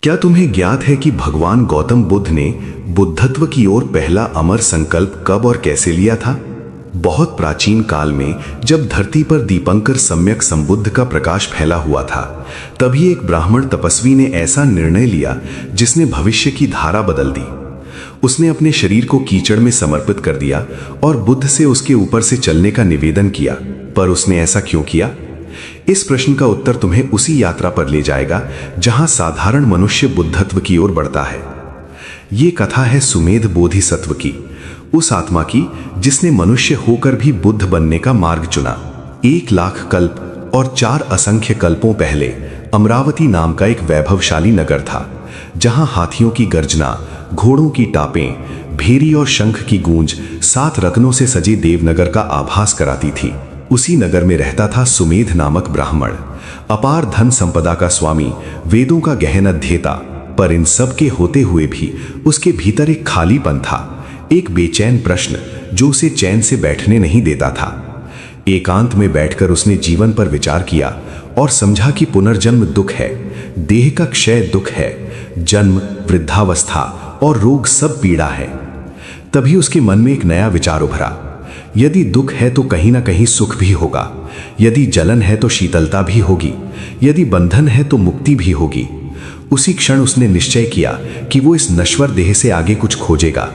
क्या तुम्हें ज्ञात है कि भगवान गौतम बुद्ध ने बुद्धत्व की ओर पहला अमर संकल्प कब और कैसे लिया था? बहुत प्राचीन काल में जब धरती पर दीपंकर सम्यक संबुद्ध का प्रकाश फैला हुआ था, तभी एक ब्राह्मण तपस्वी ने ऐसा निर्णय लिया जिसने भविष्य की धारा बदल दी। उसने अपने शरीर को कीचड़ में समर्पित कर दिया और बुद्ध से उसके ऊपर से चलने का निवेदन किया। पर उसने ऐसा क्यों किया? इस प्रश्न का उत्तर तुम्हें उसी यात्रा पर ले जाएगा जहां साधारण मनुष्य बुद्धत्व की ओर बढ़ता है। ये कथा है सुमेध बोधिसत्व की, उस आत्मा की जिसने मनुष्य होकर भी बुद्ध बनने का मार्ग चुना। 1,00,000 कल्प और 4 असंख्य कल्पों पहले अमरावती नाम का एक वैभवशाली नगर था, जहां हाथियों की गर्जना, घोड़ों की टापें, भेरी और शंख की गूंज 7 रत्नों से सजे देवनगर का आभास कराती थी। उसी नगर में रहता था सुमेध नामक ब्राह्मण, अपार धन संपदा का स्वामी, वेदों का गहन अध्येता। पर इन सब के होते हुए भी उसके भीतर एक खालीपन था, एक बेचैन प्रश्न जो उसे चैन से बैठने नहीं देता था। एकांत में बैठकर उसने जीवन पर विचार किया और समझा कि पुनर्जन्म दुख है, देह का क्षय दुख है, जन्म, वृद्धावस्था और रोग सब पीड़ा है। तभी उसके मन में एक नया विचार उभरा। यदि दुख है तो कहीं ना कहीं सुख भी होगा, यदि जलन है तो शीतलता भी होगी, यदि बंधन है तो मुक्ति भी होगी। उसी क्षण उसने निश्चय किया कि वो इस नश्वर देह से आगे कुछ खोजेगा,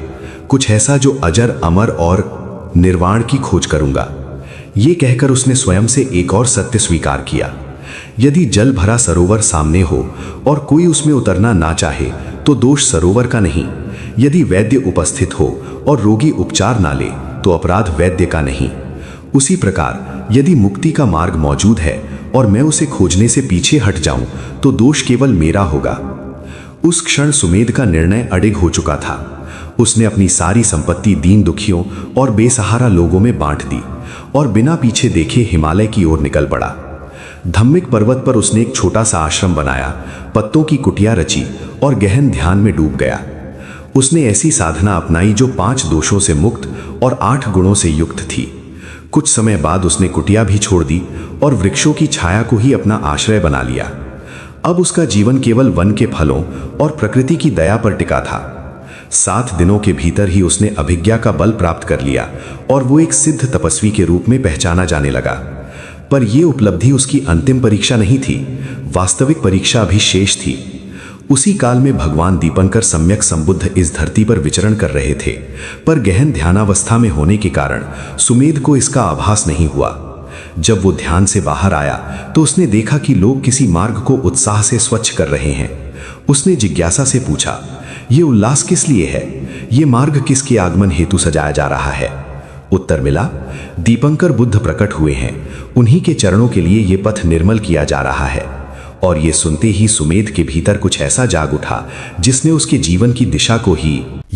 कुछ ऐसा जो अजर, अमर और निर्वाण की खोज करूंगा। ये कहकर उसने स्वयं से एक और सत्य स्वीकार किया। यदि जल भरा सरोवर सामने हो और कोई उसमें उतरना ना चाहे तो दोष सरोवर का नहीं। यदि वैद्य उपस्थित हो और रोगी उपचार ना ले तो अपराध वैद्य का नहीं। उसी प्रकार यदि मुक्ति का मार्ग मौजूद है और मैं उसे खोजने से पीछे हट जाऊं तो दोष केवल मेरा होगा। उस क्षण सुमेध का निर्णय अडिग हो चुका था। उसने अपनी सारी संपत्ति दीन दुखियों और बेसहारा लोगों में बांट दी और बिना पीछे देखे हिमालय की ओर निकल पड़ा। धम्मिक पर्वत पर उसने एक छोटा सा आश्रम बनाया, पत्तों की कुटिया रची और गहन ध्यान में डूब गया। उसने ऐसी साधना अपनाई जो 5 दोषों से मुक्त और 8 गुणों से युक्त थी। कुछ समय बाद उसने कुटिया भी छोड़ दी और वृक्षों की छाया को ही अपना आश्रय बना लिया। अब उसका जीवन केवल वन के फलों और प्रकृति की दया पर टिका था। 7 दिनों के भीतर ही उसने अभिज्ञा का बल प्राप्त कर लिया और वो एक सिद्ध तपस्वी के रूप में पहचाना जाने लगा। पर यह उपलब्धि उसकी अंतिम परीक्षा नहीं थी, वास्तविक परीक्षा अभी शेष थी। उसी काल में भगवान दीपंकर सम्यक संबुद्ध इस धरती पर विचरण कर रहे थे, पर गहन ध्यानावस्था में होने के कारण सुमेध को इसका आभास नहीं हुआ। जब वो ध्यान से बाहर आया तो उसने देखा कि लोग किसी मार्ग को उत्साह से स्वच्छ कर रहे हैं। उसने जिज्ञासा से पूछा, ये उल्लास किस लिए है? ये मार्ग किसके आगमन हेतु सजाया जा रहा है? उत्तर मिला, दीपंकर बुद्ध प्रकट हुए हैं, उन्हीं के चरणों के लिए ये पथ निर्मल किया जा रहा है। और ये सुनते ही सुमेध के भीतर कुछ ऐसा जाग उठा जिसने उसके जीवन की दिशा को ही